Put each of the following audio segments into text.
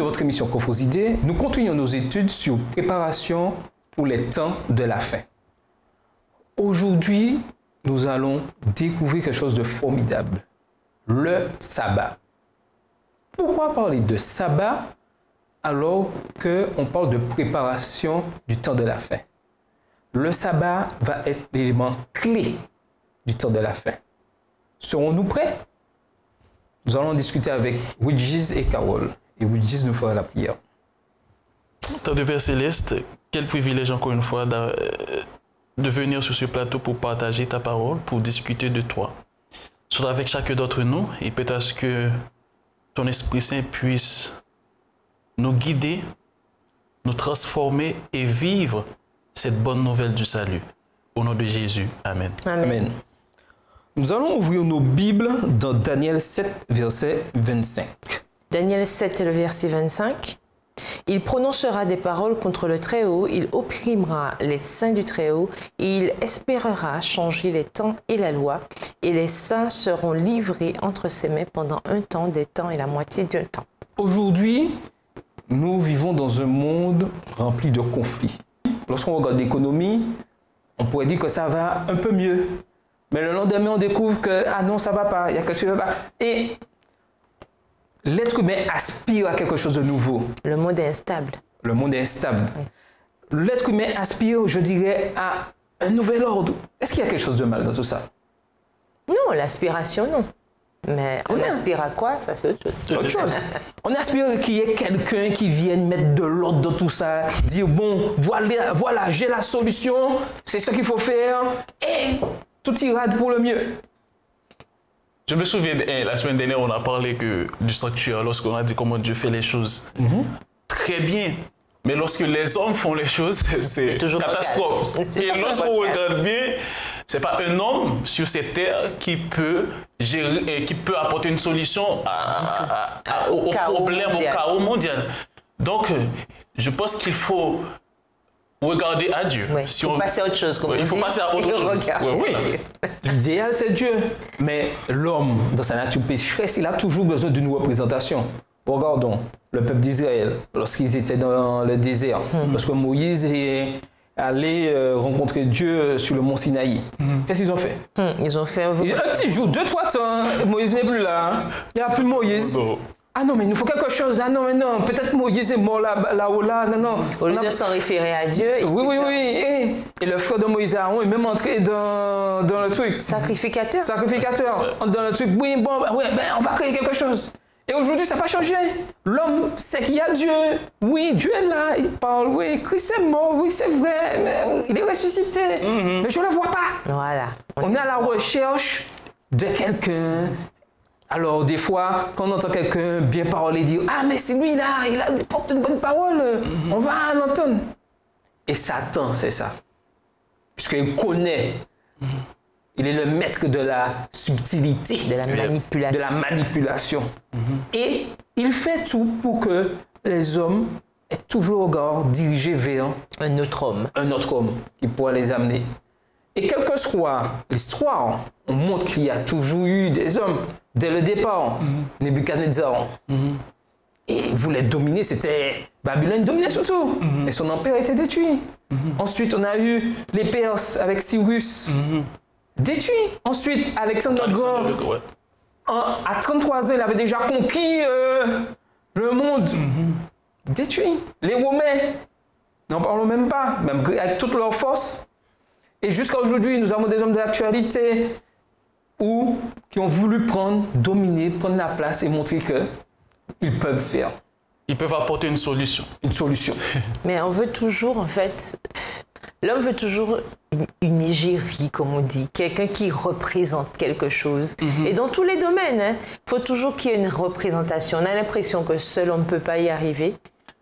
votre émission Coffre aux idées, nous continuons nos études sur préparation pour les temps de la fin. Aujourd'hui, nous allons découvrir quelque chose de formidable, le sabbat. Pourquoi parler de sabbat alors qu'on parle de préparation du temps de la fin? Le sabbat va être l'élément clé du temps de la fin. Serons-nous prêts? Nous allons discuter avec Widjiz et Carole. Et Widjiz nous fera la prière. Tant de Père Céleste, quel privilège encore une fois de venir sur ce plateau pour partager ta parole, pour discuter de toi. Sois avec chacun d'entre nous et peut-être que ton Esprit Saint puisse nous guider, nous transformer et vivre cette bonne nouvelle du salut. Au nom de Jésus, Amen. Amen. Nous allons ouvrir nos Bibles dans Daniel 7, verset 25. Daniel 7, le verset 25. Il prononcera des paroles contre le Très-Haut, il opprimera les saints du Très-Haut, et il espérera changer les temps et la loi, et les saints seront livrés entre ses mains pendant un temps, des temps et la moitié d'un temps. Aujourd'hui, nous vivons dans un monde rempli de conflits. Lorsqu'on regarde l'économie, on pourrait dire que ça va un peu mieux. Mais le lendemain, on découvre que, ah non, ça ne va pas, il y a quelque chose qui ne va pas. Et l'être humain aspire à quelque chose de nouveau. Le monde est instable. Le monde est instable. Oui. L'être humain aspire, je dirais, à un nouvel ordre. Est-ce qu'il y a quelque chose de mal dans tout ça? Non, l'aspiration, non. Mais on aspire à quoi? Ça, c'est autre chose. On aspire qu'il y ait quelqu'un qui vienne mettre de l'ordre dans tout ça, dire, bon, voilà, j'ai la solution, c'est ce qu'il faut faire, et tout ira pour le mieux. Je me souviens, la semaine dernière, on a parlé du sanctuaire, lorsqu'on a dit comment Dieu fait les choses. Très bien. Mais lorsque les hommes font les choses, c'est catastrophe. Et lorsqu'on regarde bien, ce n'est pas un homme sur cette terre qui peut gérer, qui peut apporter une solution au problème, au chaos mondial. Donc, je pense qu'il faut regarder à Dieu. Oui, il faut passer à autre chose. Comme il faut passer à autre chose. Oui. L'idéal, c'est Dieu. Mais l'homme, dans sa nature pécheresse, il a toujours besoin d'une représentation. Regardons le peuple d'Israël, lorsqu'ils étaient dans le désert, lorsque Moïse est allé rencontrer Dieu sur le mont Sinaï. Qu'est-ce qu'ils ont fait? Ils ont fait un petit jour, 2-3 temps, Moïse n'est plus là. Il n'y a plus Moïse. Ah non, mais il nous faut quelque chose. Ah non, mais non, peut-être Moïse est mort là-haut, là. Non, non. Au lieu de s'en référer à Dieu. Oui. Et le frère de Moïse, Aaron, est même entré dans le truc. Sacrificateur. Dans le truc. Oui, bon, on va créer quelque chose. Et aujourd'hui, ça n'a pas changé. L'homme sait qu'il y a Dieu. Oui, Dieu est là, il parle. Oui, Christ est mort. Oui, c'est vrai. Mais il est ressuscité. Mais je ne le vois pas. Voilà. On est à la recherche de quelqu'un. Alors, des fois, quand on entend quelqu'un bien parler, dire « Ah, mais c'est lui là, il porte une bonne parole, on va l'entendre. » Et Satan, c'est ça. Puisqu'il connaît. Il est le maître de la subtilité. De la manipulation. Et il fait tout pour que les hommes aient toujours le regard dirigé vers un autre homme qui pourra les amener. Et quelle que soit l'histoire, on montre qu'il y a toujours eu des hommes. Dès le départ, Nebuchadnezzar, et il voulait dominer, c'était Babylone dominait surtout, et son empire a été détruit. Ensuite, on a eu les Perses avec Cyrus, détruit. Ensuite, Alexandre le Grand, à 33 ans, il avait déjà conquis le monde, détruit. Les Romains, n'en parlons même pas, même avec toute leur force. Et jusqu'à aujourd'hui, nous avons des hommes de l'actualité qui ont voulu dominer, prendre la place et montrer qu'ils peuvent faire. Ils peuvent apporter une solution. Mais on veut toujours, en fait, l'homme veut toujours une égérie, comme on dit, quelqu'un qui représente quelque chose. Et dans tous les domaines, il faut toujours qu'il y ait une représentation. On a l'impression que seul on ne peut pas y arriver,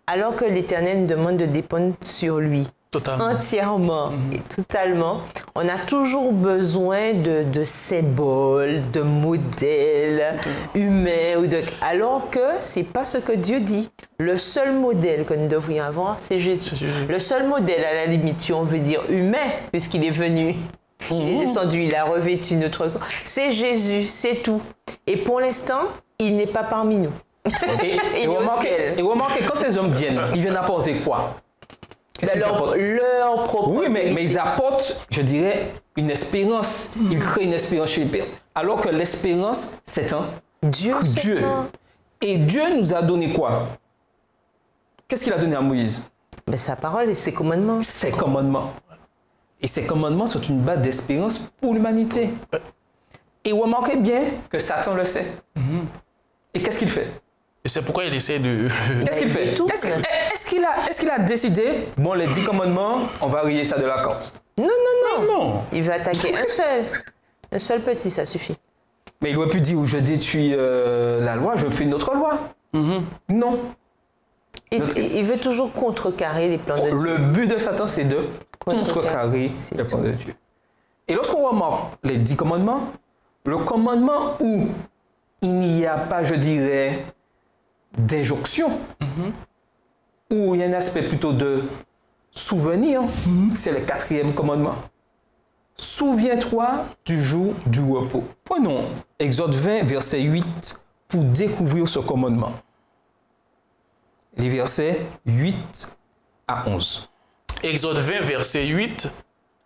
alors que l'Éternel nous demande de dépendre sur lui. Totalement. Entièrement et totalement. On a toujours besoin de symboles, de modèles humains. Alors que ce n'est pas ce que Dieu dit. Le seul modèle que nous devrions avoir, c'est Jésus. Le seul modèle, à la limite, si on veut dire humain, puisqu'il est venu, il est descendu, il a revêtu notre corps, c'est Jésus, c'est tout. Et pour l'instant, il n'est pas parmi nous. Et remarquez, quand ces hommes viennent, ils viennent apporter quoi? Leur propre. Oui, mais ils apportent, je dirais, une espérance. Ils créent une espérance chez les personnes. Alors que l'espérance, c'est un Dieu. Et Dieu nous a donné quoi? Qu'est-ce qu'il a donné à Moïse? Sa parole et ses commandements. Ses commandements. Et ces commandements sont une base d'espérance pour l'humanité. Et remarquez bien que Satan le sait. Et qu'est-ce qu'il fait? Et c'est pourquoi il essaie de... Qu'est-ce qu'il fait? Est-ce qu'il a décidé, bon, les 10 commandements, on va rayer ça de la carte? Non. Il veut attaquer un seul. Un seul petit, ça suffit. Mais il aurait pu dire, je détruis la loi, je fais une autre loi. Non. Il veut toujours contrecarrer les plans de Dieu. Le but de Satan, c'est de contrecarrer les plans de Dieu. Et lorsqu'on remarque les 10 commandements, le commandement où il n'y a pas, je dirais, d'injonction, où il y a un aspect plutôt de souvenir, c'est le 4e commandement. Souviens-toi du jour du repos. Prenons Exode 20, verset 8, pour découvrir ce commandement. Les versets 8 à 11. Exode 20, verset 8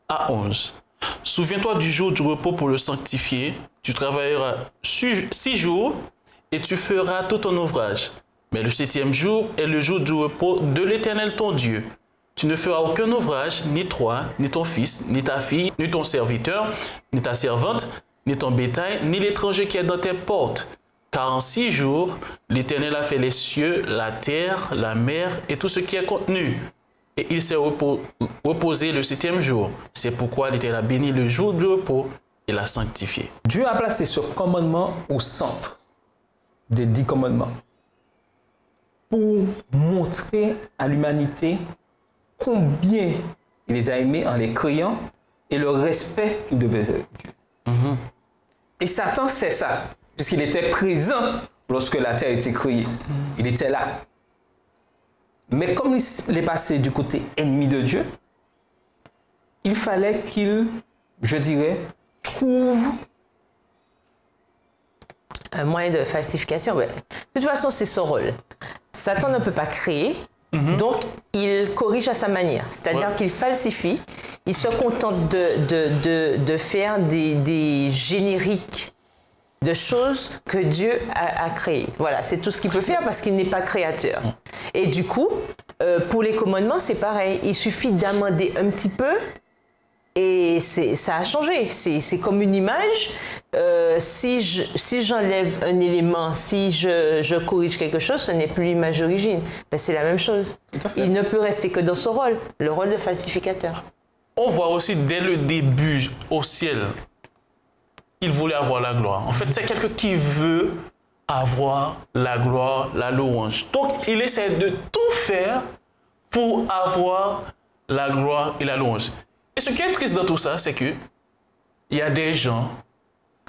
à 11. Souviens-toi du jour du repos pour le sanctifier. Tu travailleras 6 jours et tu feras tout ton ouvrage. Mais le 7e jour est le jour du repos de l'Éternel ton Dieu. Tu ne feras aucun ouvrage, ni toi, ni ton fils, ni ta fille, ni ton serviteur, ni ta servante, ni ton bétail, ni l'étranger qui est dans tes portes. Car en 6 jours, l'Éternel a fait les cieux, la terre, la mer et tout ce qui est contenu. Et il s'est reposé le 7e jour. C'est pourquoi l'Éternel a béni le jour du repos et l'a sanctifié. Dieu a placé ce commandement au centre des 10 commandements pour montrer à l'humanité combien il les a aimés en les créant et le respect qu'il devait de Dieu. Et Satan sait ça, puisqu'il était présent lorsque la terre a été créée. Il était là. Mais comme il est passé du côté ennemi de Dieu, il fallait qu'il, je dirais, trouve un moyen de falsification. De toute façon, c'est son rôle. Satan ne peut pas créer, donc il corrige à sa manière. C'est-à-dire qu'il falsifie, il se contente de faire des génériques de choses que Dieu a créées. Voilà, c'est tout ce qu'il peut faire parce qu'il n'est pas créateur. Et du coup, pour les commandements, c'est pareil. Il suffit d'amender un petit peu et ça a changé. C'est comme une image. Si j'enlève un élément, si je corrige quelque chose, ce n'est plus l'image d'origine. Ben, c'est la même chose. Il ne peut rester que dans son rôle, le rôle de falsificateur. On voit aussi dès le début au ciel, il voulait avoir la gloire. En fait, c'est quelqu'un qui veut avoir la gloire, la louange. Donc, il essaie de tout faire pour avoir la gloire et la louange. Et ce qui est triste dans tout ça, c'est qu'il y a des gens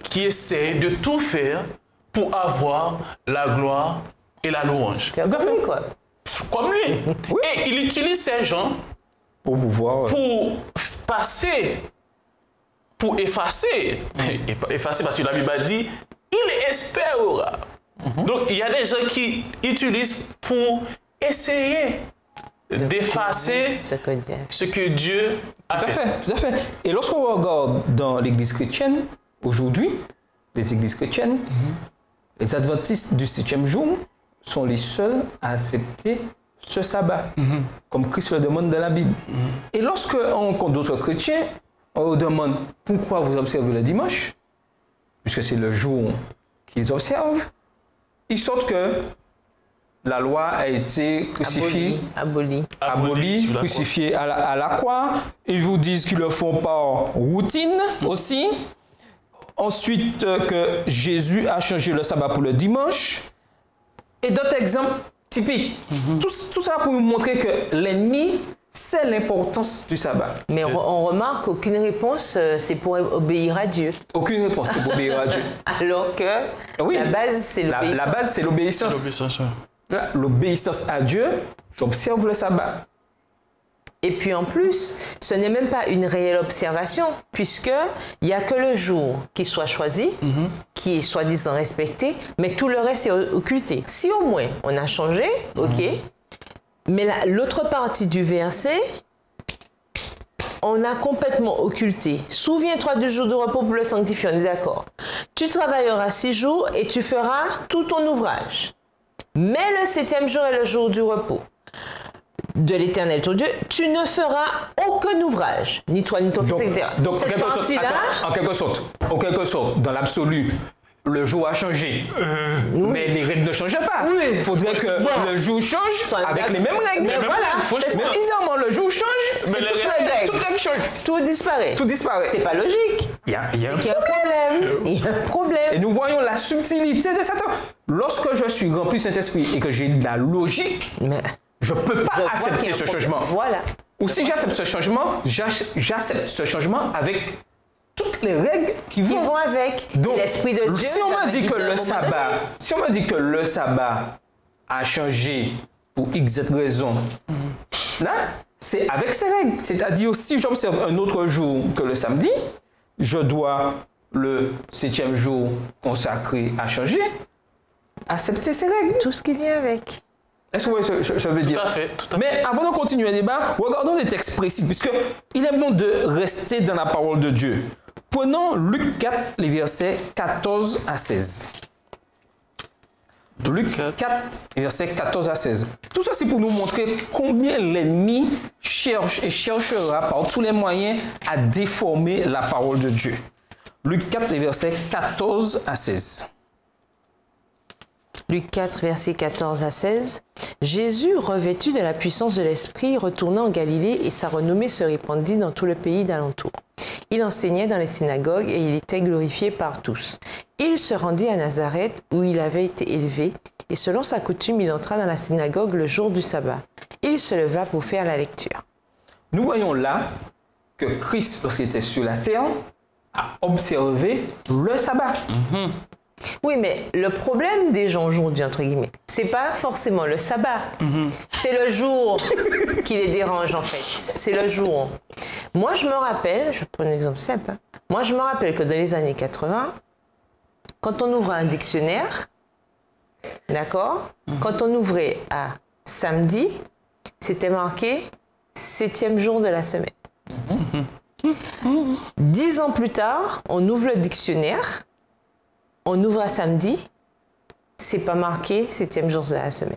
qui essaient de tout faire pour avoir la gloire et la louange. Comme lui, quoi. Comme lui. Oui. Et il utilise ces gens pour pouvoir... pour passer... Pour effacer, effacer parce que la Bible a dit, il espérera. Donc, il y a des gens qui utilisent pour essayer d'effacer ce que Dieu a fait. Tout à fait. Et lorsqu'on regarde dans l'Église chrétienne, aujourd'hui, les églises chrétiennes, les adventistes du 7e jour sont les seuls à accepter ce sabbat, comme Christ le demande dans la Bible. Et lorsqu'on rencontre d'autres chrétiens, on demande pourquoi vous observez le dimanche, puisque c'est le jour qu'ils observent. Ils sortent que la loi a été crucifiée, abolie, crucifiée à la croix. Ils vous disent qu'ils le font par routine aussi. Ensuite, que Jésus a changé le sabbat pour le dimanche. Et d'autres exemples typiques. Tout ça pour nous montrer que l'ennemi, c'est l'importance du sabbat. Mais on remarque qu'aucune réponse, c'est pour obéir à Dieu. Aucune réponse, c'est pour obéir à Dieu. Alors que la base, c'est l'obéissance. La base, c'est l'obéissance. L'obéissance à Dieu, j'observe le sabbat. Et puis en plus, ce n'est même pas une réelle observation, puisqu'il n'y a que le jour qui soit choisi, qui est soi-disant respecté, mais tout le reste est occulté. Si au moins on a changé, ok, mais l'autre partie du verset, on a complètement occulté. Souviens-toi du jour de repos pour le sanctifier, on est d'accord. Tu travailleras 6 jours et tu feras tout ton ouvrage. Mais le 7e jour est le jour du repos de l'Éternel ton Dieu, tu ne feras aucun ouvrage, ni toi ni ton fils, etc. Donc, cette partie-là, en quelque sorte, dans l'absolu, le jour a changé, mais les règles ne changeaient pas. Oui. Il faudrait que le jour change avec les mêmes règles. Mais voilà, mais bizarrement, le jour change, mais toutes les règles changent. tout disparaît. Tout disparaît. C'est pas logique. Il y a un problème. Il y a un problème. Et nous voyons la subtilité de Satan. Lorsque je suis rempli du Saint-Esprit et que j'ai de la logique, je ne peux pas accepter ce changement. Voilà. Ou si j'accepte ce changement, j'accepte ce changement avec toutes les règles qui vont avec. Donc, l'Esprit de Dieu. Si on me dit que le sabbat a changé pour X raison, là, c'est avec ces règles. C'est-à-dire, si j'observe un autre jour que le samedi, je dois le 7e jour consacré à changer, accepter ces règles. Tout ce qui vient avec. Est-ce que vous voyez ce que je veux dire? Tout à fait. Mais avant de continuer le débat, regardons des textes précis, puisqu'il est bon de rester dans la parole de Dieu. Prenons Luc 4, les versets 14 à 16. Luc 4, versets 14 à 16. Tout ça, c'est pour nous montrer combien l'ennemi cherche et cherchera par tous les moyens à déformer la parole de Dieu. Luc 4, les versets 14 à 16. Luc 4, versets 14 à 16. Jésus, revêtu de la puissance de l'Esprit, retourna en Galilée et sa renommée se répandit dans tout le pays d'alentour. Il enseignait dans les synagogues et il était glorifié par tous. Il se rendit à Nazareth où il avait été élevé et selon sa coutume, il entra dans la synagogue le jour du sabbat. Il se leva pour faire la lecture. Nous voyons là que Christ, lorsqu'il était sur la terre, a observé le sabbat. Oui, mais le problème des gens aujourd'hui, entre guillemets, c'est pas forcément le sabbat. C'est le jour qui les dérange, en fait. C'est le jour. Moi, je me rappelle, je prends un exemple simple. Moi, je me rappelle que dans les années 80, quand on ouvrait un dictionnaire, d'accord, quand on ouvrait à samedi, c'était marqué 7e jour de la semaine. 10 ans plus tard, on ouvre le dictionnaire, on ouvre à samedi, c'est pas marqué 7e jour de la semaine.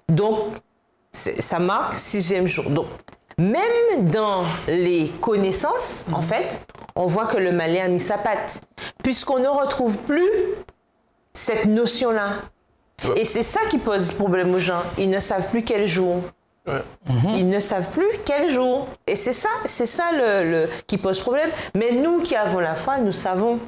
Donc, ça marque 6e jour. Donc, même dans les connaissances, en fait, on voit que le malin a mis sa patte, puisqu'on ne retrouve plus cette notion-là. Et c'est ça qui pose problème aux gens. Ils ne savent plus quel jour. Ils ne savent plus quel jour. Et c'est ça qui pose problème. Mais nous qui avons la foi, nous savons.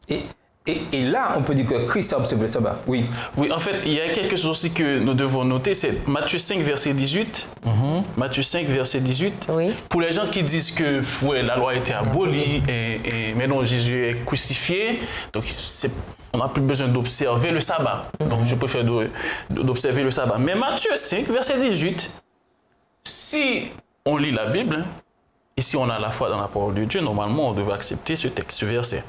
Et là, on peut dire que Christ a observé le sabbat. Oui. Oui, en fait, il y a quelque chose aussi que nous devons noter, c'est Matthieu 5, verset 18. Matthieu 5, verset 18. Oui. Pour les gens qui disent que la loi a été abolie et maintenant Jésus est crucifié, donc on n'a plus besoin d'observer le sabbat. Donc je préfère d'observer le sabbat. Mais Matthieu 5, verset 18, si on lit la Bible, et si on a la foi dans la parole de Dieu, normalement on devrait accepter ce texte, ce verset.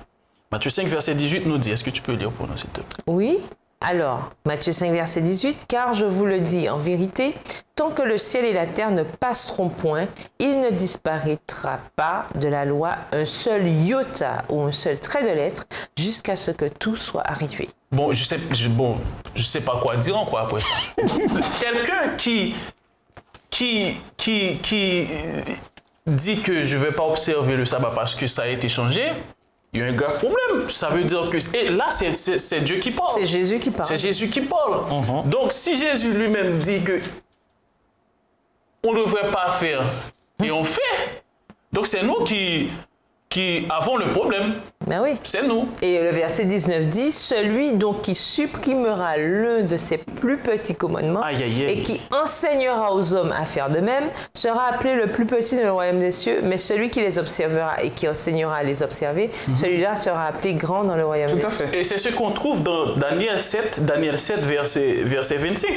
Matthieu 5, verset 18 nous dit, est-ce que tu peux lire pour nous, s'il te plaît? Oui. Alors, Matthieu 5, verset 18, « Car je vous le dis en vérité, tant que le ciel et la terre ne passeront point, il ne disparaîtra pas de la loi un seul iota ou un seul trait de lettre jusqu'à ce que tout soit arrivé. » Bon, je sais pas quoi dire encore après ça. Quelqu'un qui dit que je ne vais pas observer le sabbat parce que ça a été changé, il y a un grave problème. Ça veut dire que... Et là, c'est Dieu qui parle. C'est Jésus qui parle. C'est Jésus qui parle. Donc, si Jésus lui-même dit que on ne devrait pas faire et on fait, donc c'est nous qui avons le problème. Ben oui. C'est nous. Et le verset 19 dit, « Celui donc qui supprimera l'un de ses plus petits commandements et qui enseignera aux hommes à faire de même sera appelé le plus petit dans le royaume des cieux, mais celui qui les observera et qui enseignera à les observer, celui-là sera appelé grand dans le royaume des cieux. » Et c'est ce qu'on trouve dans Daniel 7, verset 25.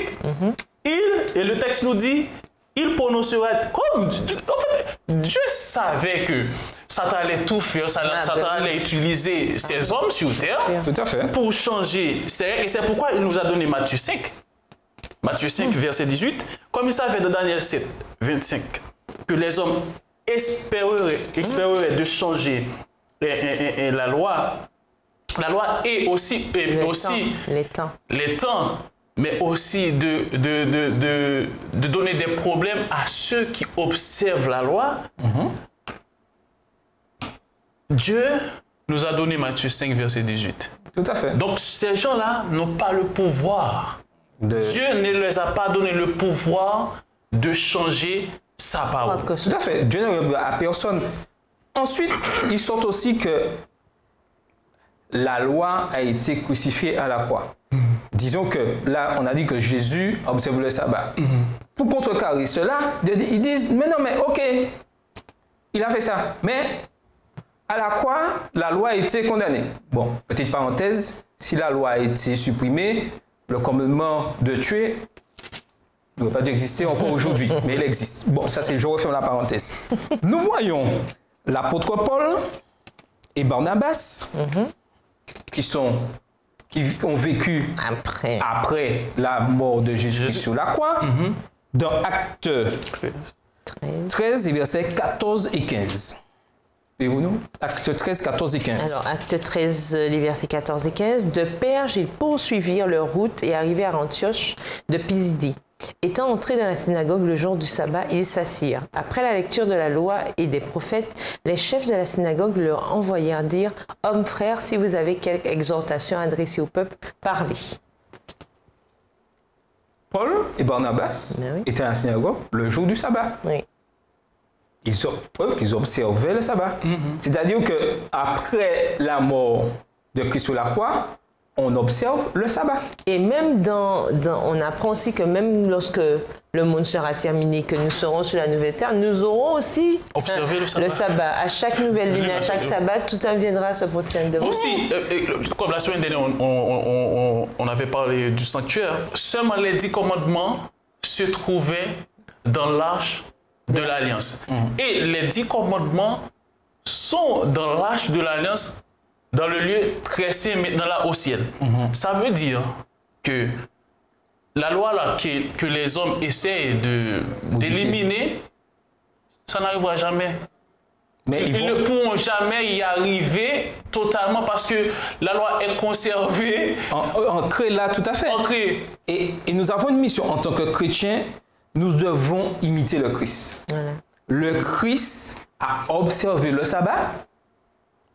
Et le texte nous dit, il prononcera comme... En fait, Dieu savait que Satan allait tout faire, Satan allait utiliser ses hommes sur terre Tout à fait. pour changer. Et c'est pourquoi il nous a donné Matthieu 5. Matthieu 5, verset 18. Comme il savait dans Daniel 7, 25, que les hommes espéreraient de changer la loi et aussi les temps, mais aussi de donner des problèmes à ceux qui observent la loi. Dieu nous a donné Matthieu 5, verset 18. Tout à fait. Donc ces gens-là n'ont pas le pouvoir. Dieu ne leur a pas donné le pouvoir de changer sa parole. Tout à fait. Dieu ne à personne. Ensuite, il sort aussi que la loi a été crucifiée à la croix. Disons que là, on a dit que Jésus observe le sabbat. Pour contrecarrer cela, ils disent, mais non, mais ok, il a fait ça. Mais à la croix, la loi a été condamnée. Bon, petite parenthèse, si la loi a été supprimée, le commandement de tuer ne doit pas exister encore aujourd'hui, mais il existe. Bon, ça c'est, je referme la parenthèse. Nous voyons l'apôtre Paul et Barnabas qui ont vécu après la mort de Jésus sur la croix, dans Actes 13, versets 14 et 15. Voyez-vous, Actes 13, 14 et 15. Alors, Actes 13, les versets 14 et 15. De Perge, ils poursuivirent leur route et arrivèrent à Antioche de Pisidie. Étant entrés dans la synagogue le jour du sabbat, ils s'assirent. Après la lecture de la loi et des prophètes, les chefs de la synagogue leur envoyèrent dire « Hommes, frères, si vous avez quelque exhortation adressée au peuple, parlez. » Paul et Barnabas étaient à la synagogue le jour du sabbat. Oui. Ils observaient le sabbat. C'est-à-dire qu'après la mort de Christ sur la croix, on observe le sabbat. Et même on apprend aussi que même lorsque le monde sera terminé, que nous serons sur la nouvelle terre, nous aurons aussi observé le sabbat. À chaque nouvelle lune, à chaque sabbat, tout un viendra se prosterner devant. Aussi, comme la semaine dernière, on avait parlé du sanctuaire, seulement les 10 commandements se trouvaient dans l'arche de l'Alliance. Et les 10 commandements sont dans l'arche de l'Alliance, dans le lieu très saint, dans la haut ciel. Ça veut dire que la loi là, que les hommes essaient d'éliminer, ça n'arrivera jamais. Mais ils ne pourront jamais y arriver totalement parce que la loi est conservée. Ancrée là, tout à fait. Ancrée. Et nous avons une mission en tant que chrétiens. Nous devons imiter le Christ. Voilà. Le Christ a observé le sabbat.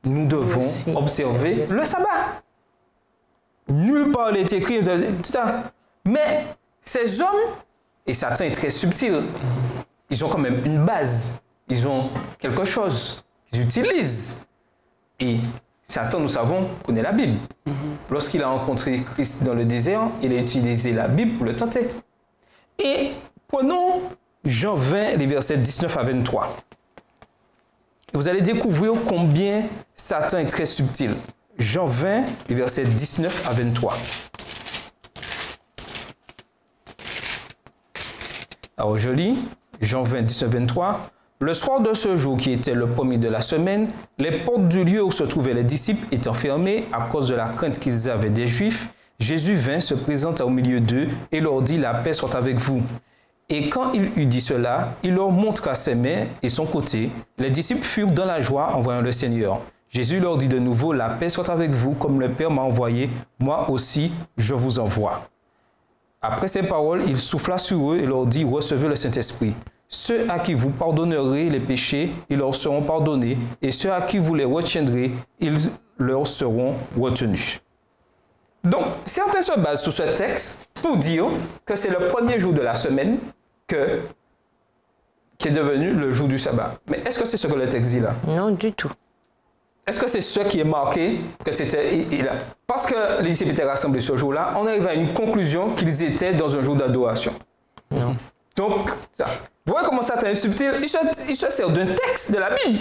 Nous devons observer le sabbat. Nulle part n'est écrit, tout ça. Mais ces hommes, et Satan est très subtil, ils ont quand même une base. Ils ont quelque chose qu'ils utilisent. Et Satan, nous savons, connaît la Bible. Lorsqu'il a rencontré Christ dans le désert, il a utilisé la Bible pour le tenter. Et prenons Jean 20, les versets 19 à 23. Vous allez découvrir combien Satan est très subtil. Jean 20, les versets 19 à 23. Alors je lis, Jean 20, 19, 23. Le soir de ce jour qui était le premier de la semaine, les portes du lieu où se trouvaient les disciples étant fermées à cause de la crainte qu'ils avaient des Juifs, Jésus vint, se présenta au milieu d'eux et leur dit « La paix soit avec vous ». Et quand il eut dit cela, il leur montra ses mains et son côté. Les disciples furent dans la joie en voyant le Seigneur. Jésus leur dit de nouveau, la paix soit avec vous, comme le Père m'a envoyé, moi aussi je vous envoie. Après ces paroles, il souffla sur eux et leur dit, recevez le Saint-Esprit. Ceux à qui vous pardonnerez les péchés, ils leur seront pardonnés, et ceux à qui vous les retiendrez, ils leur seront retenus. Donc, certains se basent sur ce texte pour dire que c'est le premier jour de la semaine qui est devenu le jour du sabbat. Mais est-ce que c'est ce que le texte dit là? Non, du tout. Est-ce que c'est ce qui est marqué que c'était... Parce que les disciples étaient rassemblés ce jour-là, on arrive à une conclusion qu'ils étaient dans un jour d'adoration. Non. Donc, ça. Vous voyez comment Satan est subtil? Il se sert d'un texte de la Bible.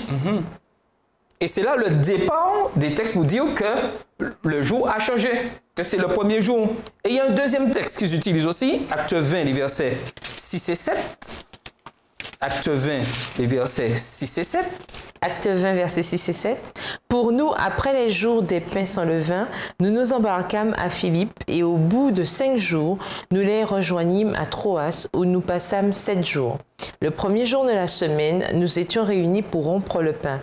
Et c'est là le départ des textes pour dire que le jour a changé, que c'est le premier jour. Et il y a un deuxième texte qu'ils utilisent aussi, Acte 20, les versets 6 et 7. Acte 20, les versets 6 et 7. Acte 20, versets 6 et 7. Pour nous, après les jours des pains sans levain, nous nous embarquâmes à Philippe et au bout de 5 jours, nous les rejoignîmes à Troas où nous passâmes 7 jours. Le premier jour de la semaine, nous étions réunis pour rompre le pain.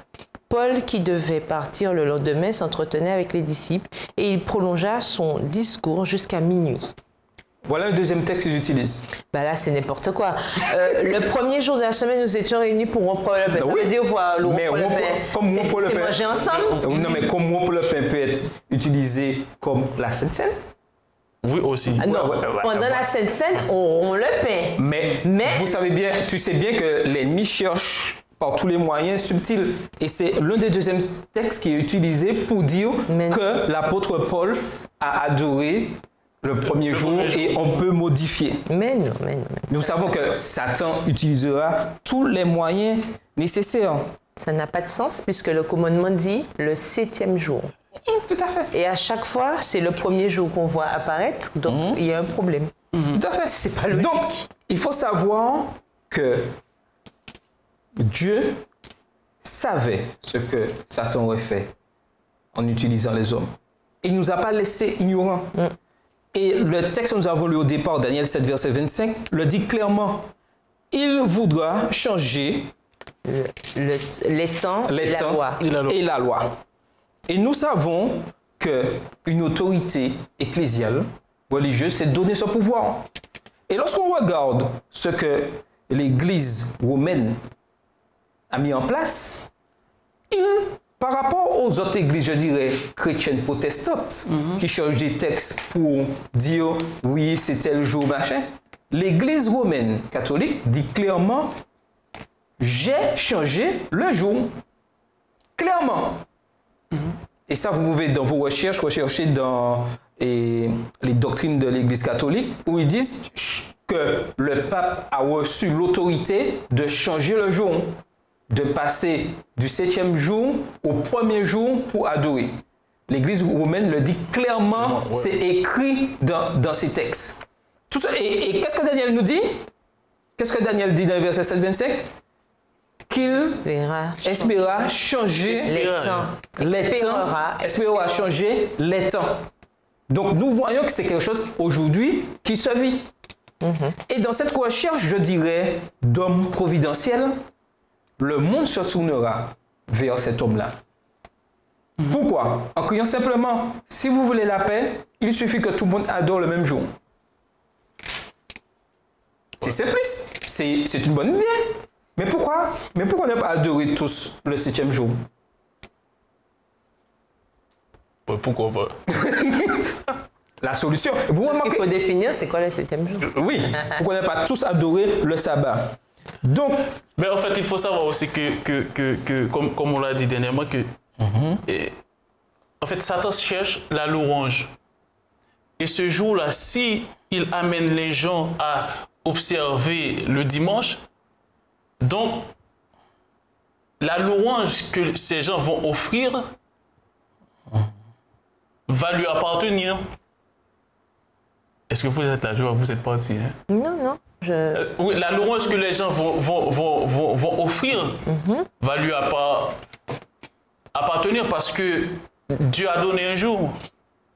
Paul, qui devait partir le lendemain, s'entretenait avec les disciples et il prolongea son discours jusqu'à minuit. Voilà un deuxième texte que j'utilise. Bah là, c'est n'importe quoi. Le premier jour de la semaine, nous étions réunis pour rompre le pain. Ça veut dire quoi, rompre le pain? Comme rompre le pain. C'est manger ensemble? Non, mais comme rompre le pain peut être utilisé comme la Sainte Seine. Oui, aussi. Ah non, pendant la Sainte Seine, on rompt le pain. Mais vous savez bien, tu sais bien que l'ennemi cherche par tous les moyens subtils. Et c'est l'un des deuxièmes textes qui est utilisé pour dire que l'apôtre Paul a adoré le premier jour et on peut modifier. Mais non. Nous savons que Satan utilisera tous les moyens nécessaires. Ça n'a pas de sens puisque le commandement dit le 7e jour. Tout à fait. Et à chaque fois, c'est le premier jour qu'on voit apparaître, donc il y a un problème. Tout à fait. C'est pas logique. Donc, il faut savoir que Dieu savait ce que Satan aurait fait en utilisant les hommes. Il ne nous a pas laissés ignorants. Et le texte que nous avons lu au départ, Daniel 7, verset 25, le dit clairement. Il voudra changer les temps et la loi. Et nous savons qu'une autorité ecclésiale, religieuse, s'est donné ce pouvoir. Et lorsqu'on regarde ce que l'Église romaine a mis en place, par rapport aux autres églises, je dirais, chrétiennes protestantes, qui cherchent des textes pour dire, oui, c'est tel jour, machin, l'église romaine catholique dit clairement, j'ai changé le jour. Clairement. Et ça, vous pouvez, dans vos recherches, rechercher dans les doctrines de l'église catholique, où ils disent que le pape a reçu l'autorité de changer le jour, de passer du 7e jour au 1er jour pour adorer. L'Église romaine le dit clairement, c'est écrit dans ces textes. Tout ça, et qu'est-ce que Daniel nous dit? Qu'est-ce que Daniel dit dans le verset 7-25? Qu'il espéra changer espérera changer les temps. Donc nous voyons que c'est quelque chose aujourd'hui qui se vit. Et dans cette recherche, je dirais, d'homme providentiel, le monde se tournera vers cet homme-là. Pourquoi? En criant simplement, si vous voulez la paix, il suffit que tout le monde adore le même jour. C'est simpliste. C'est une bonne idée. Mais pourquoi on n'a pas adoré tous le 7e jour? Pourquoi pas? La solution. Ce qu'il faut définir, c'est quoi le 7e jour? Oui. Pourquoi on n'a pas tous adoré le sabbat? Donc, mais en fait, il faut savoir aussi que comme on l'a dit dernièrement, que en fait, Satan cherche la louange. Et ce jour-là, si il amène les gens à observer le dimanche, donc la louange que ces gens vont offrir va lui appartenir. Est-ce que vous êtes là? Je vois que vous êtes parti. Hein? Non. Oui, la louange que les gens vont offrir va lui appartenir parce que Dieu a donné un jour.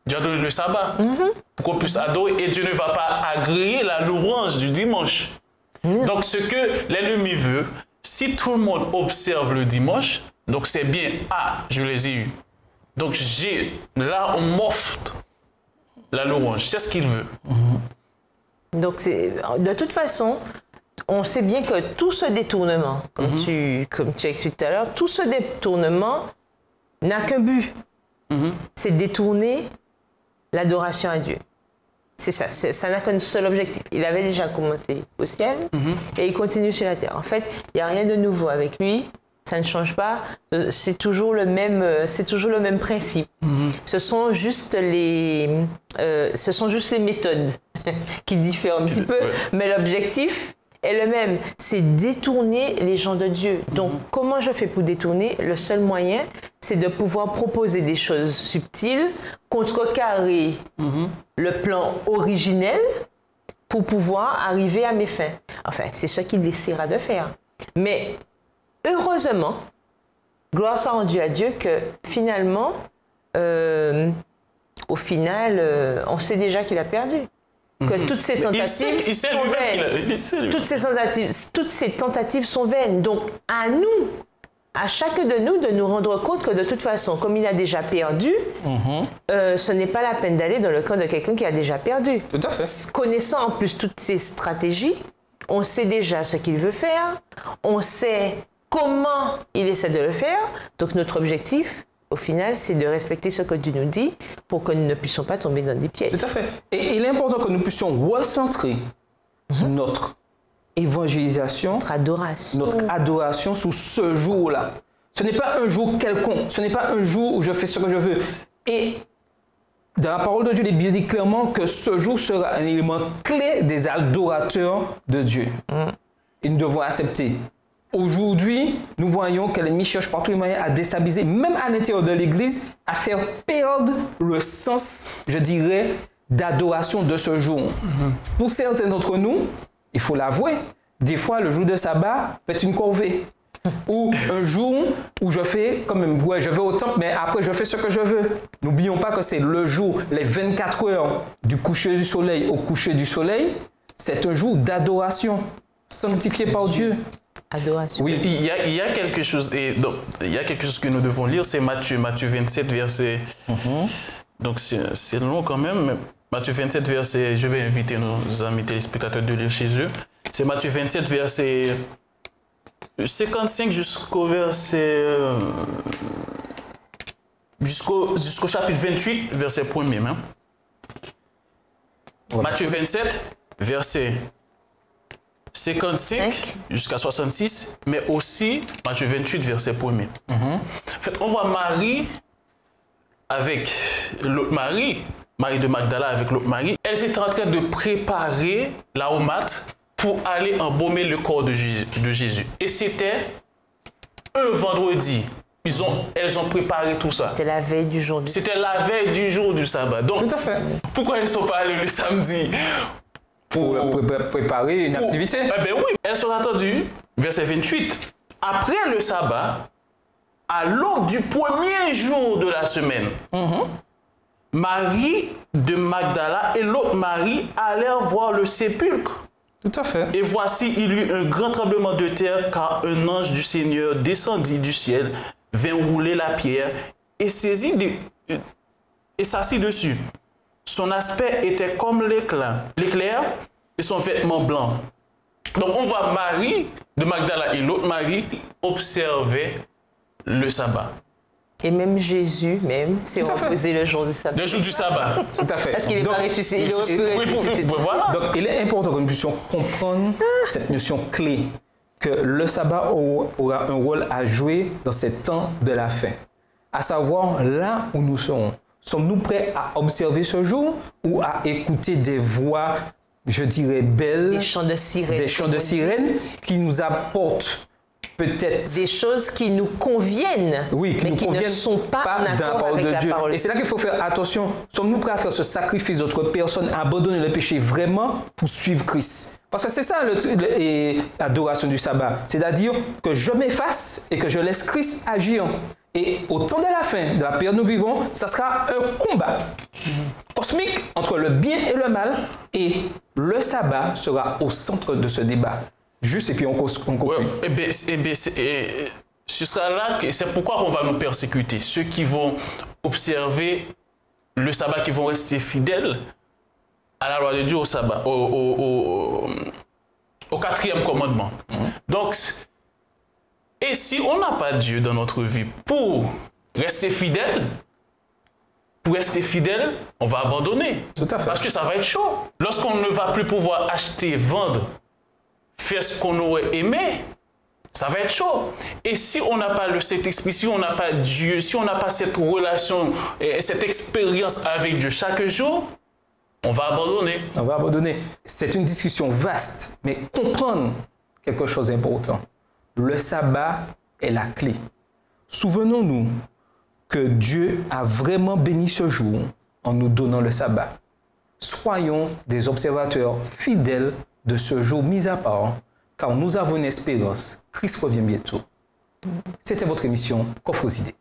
Dieu a donné le sabbat pour qu'on puisse adorer et Dieu ne va pas agréer la louange du dimanche. Donc ce que l'ennemi veut, si tout le monde observe le dimanche, donc c'est bien, je les ai eus. Donc là on m'offre la louange, c'est ce qu'il veut. Donc de toute façon, on sait bien que tout ce détournement, comme tu as expliqué tout à l'heure, tout ce détournement n'a qu'un but. C'est détourner l'adoration à Dieu. C'est ça, ça n'a qu'un seul objectif. Il avait déjà commencé au ciel et il continue sur la terre. En fait, il n'y a rien de nouveau avec lui, ça ne change pas, c'est toujours le même principe. Ce sont juste les méthodes qui diffèrent un petit peu, mais l'objectif est le même, c'est détourner les gens de Dieu. Donc, comment je fais pour détourner? Le seul moyen, c'est de pouvoir proposer des choses subtiles, contrecarrer le plan originel pour pouvoir arriver à mes fins. Enfin, c'est ce qu'il essaiera de faire. Mais heureusement, gloire soit rendue à Dieu que finalement, au final, on sait déjà qu'il a perdu. Que toutes ces tentatives sont vaines. Toutes ces tentatives sont vaines. Donc, à nous, à chacun de nous rendre compte que de toute façon, comme il a déjà perdu, ce n'est pas la peine d'aller dans le camp de quelqu'un qui a déjà perdu. Tout à fait. Connaissant en plus toutes ces stratégies, on sait déjà ce qu'il veut faire, on sait comment il essaie de le faire. Donc, notre objectif, au final, c'est de respecter ce que Dieu nous dit pour que nous ne puissions pas tomber dans des pièges. Tout à fait. Et il est important que nous puissions recentrer notre évangélisation, notre adoration sur ce jour-là. Ce n'est pas un jour quelconque. Ce n'est pas un jour où je fais ce que je veux. Et dans la parole de Dieu, il est bien dit clairement que ce jour sera un élément clé des adorateurs de Dieu. Et nous devons accepter. Aujourd'hui, nous voyons que l'ennemi cherche par tous les moyens à déstabiliser, même à l'intérieur de l'Église, à faire perdre le sens, je dirais, d'adoration de ce jour. Pour certains d'entre nous, il faut l'avouer, des fois, le jour de sabbat peut être une corvée. Ou un jour où je fais, quand même, ouais, je vais au temple, mais après, je fais ce que je veux. N'oublions pas que c'est le jour, les 24 heures du coucher du soleil au coucher du soleil, c'est un jour d'adoration, sanctifié par Dieu. Adoration. Oui, il y a quelque chose, et donc, il y a quelque chose que nous devons lire, c'est Matthieu 27, verset. Donc c'est long quand même, mais Matthieu 27, verset. Je vais inviter nos amis téléspectateurs de lire chez eux. C'est Matthieu 27, verset 55 jusqu'au verset. Jusqu'au chapitre 28, verset 1er. Hein? Matthieu 27, verset 55 jusqu'à 66, mais aussi Matthieu 28, verset 1er. En fait, on voit Marie avec l'autre Marie, Marie de Magdala avec l'autre Marie. Elle était en train de préparer l'aromate pour aller embaumer le corps de Jésus. Et c'était un vendredi. Elles ont préparé tout ça. C'était la veille du jour du sabbat. C'était la veille du jour du sabbat. Donc, tout à fait. Pourquoi elles ne sont pas allées le samedi pour préparer une activité? Eh bien oui, elles sont attendues, verset 28. Après le sabbat, à l'aube du premier jour de la semaine, Marie de Magdala et l'autre Marie allèrent voir le sépulcre. Tout à fait. Et voici, il y eut un grand tremblement de terre, car un ange du Seigneur descendit du ciel, vint rouler la pierre et s'assit dessus. Son aspect était comme l'éclair et son vêtement blanc. Donc on voit Marie de Magdala et l'autre Marie observer le sabbat. Et même Jésus, s'est reposé le jour du sabbat. Le jour du sabbat. Tout à fait. Parce qu'il n'est pas ressuscité. Voilà. Donc il est important que nous puissions comprendre cette notion clé, que le sabbat aura un rôle à jouer dans ces temps de la fin. À savoir, là où nous serons. Sommes-nous prêts à observer ce jour ou à écouter des voix, je dirais, belles, des chants de sirènes qui nous apportent peut-être des choses qui nous conviennent, mais qui ne sont pas en accord avec la parole de Dieu. Et c'est là qu'il faut faire attention. Sommes-nous prêts à faire ce sacrifice d'autres personnes, à abandonner le péché vraiment pour suivre Christ? Parce que c'est ça l'adoration du sabbat. C'est-à-dire que je m'efface et que je laisse Christ agir. Et au temps de la fin, de la période où nous vivons, ça sera un combat cosmique entre le bien et le mal. Et le sabbat sera au centre de ce débat. Juste, et puis on conclut. C'est ça là, c'est pourquoi on va nous persécuter. Ceux qui vont observer le sabbat, qui vont rester fidèles à la loi de Dieu, au sabbat, au 4e commandement. Donc, et si on n'a pas Dieu dans notre vie pour rester fidèle, on va abandonner. Tout à fait. Parce que ça va être chaud. Lorsqu'on ne va plus pouvoir acheter, vendre, faire ce qu'on aurait aimé, ça va être chaud. Et si on n'a pas le Saint-Esprit, si on n'a pas Dieu, si on n'a pas cette relation, cette expérience avec Dieu chaque jour, on va abandonner. On va abandonner. C'est une discussion vaste, mais comprendre quelque chose d'important. Le sabbat est la clé. Souvenons-nous que Dieu a vraiment béni ce jour en nous donnant le sabbat. Soyons des observateurs fidèles de ce jour mis à part, car nous avons une espérance. Christ revient bientôt. C'était votre émission Coffre aux idées.